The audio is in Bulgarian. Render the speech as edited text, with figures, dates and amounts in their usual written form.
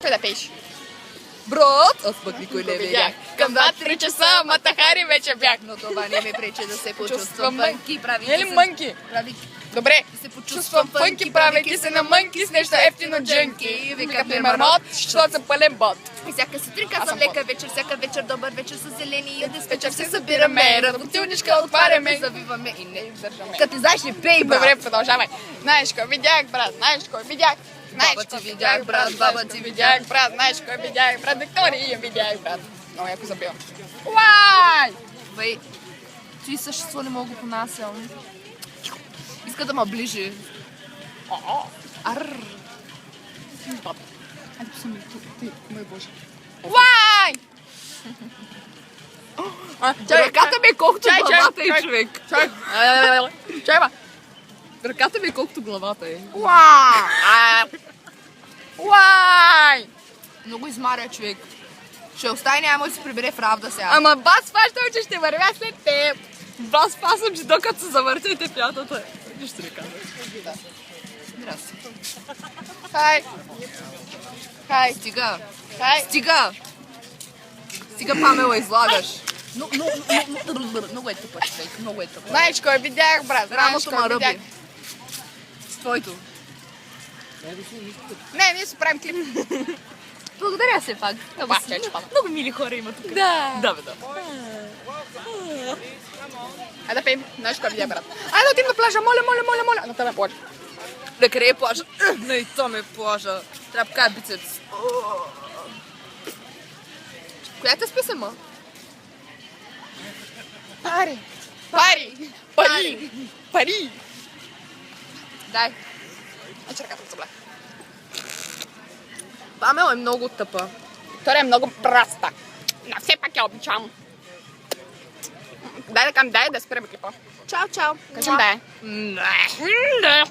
Кой да пееш? Брат, аз пък никой не видях. Към 2-3 часа Матахари вече бях. Но това не ми пречи да се почувствам Чувствам фънки. Или мънки? Добре. се Чувствам фънки, правейки се на мънки с нещо ефтино джънки. Викат ми мармот, защото съм пълен бот. И всяка сутрин Аз казвам съм лека вечер, всяка вечер добър вечер с зелени и Вечер диспетчер се събираме, работилничка отваряме. завиваме и не. Издържаме. Като знаеш ли, пей, брат. Добре, продължавай. Знаеш кой видях, брат, знаеш кой видях. Знаеш Баба ти кой видях, брат, баба ти видях, брат, знаеш кой видях, брат, Виктория видях, брат. Много яко запивам. Уай! Бей, ти същество не мога го понасям. Иска да ме ближи. Арр. Айде посъми, ти, мой боже. Уай! Ръката ми е колкото главата е, човек. Чай, ба. Ръката ми е колкото главата е. Уай! Уай! Много измаря, човек. Ще остане, няма да се прибере в равда сега. Ама бас фащам, че ще вървя след теб. Бас фащам, че докато се завъртите пятата. Ще река. Здрасти. Хай. Хай. Стига. Хай. Стига. Стига, Памела, излагаш. Много е тъпа, човек. Много е тъпа. Знаеш кой видях, брат? Знаеш Рамото кой ма видях? ръби. С твоето. Не, ние си правим клип. Благодаря се пак. Много мили хора има тук. Да. Да, бе, да. Айде да пеем. Знаеш кой видях, брат? Айде да отидем на плажа, моля. На тебе плажа. Да, къде е плажа? Не, и то ме е плажа. Трябва да покажа бицепс. Коя те списама? Пари. Дай. Ай, ръката ми се бля. Памела е много тъпа. Виктория е много праста. На все пак я обичам. Дай да спираме клипа. Чао, чао. Кажем да е. Не.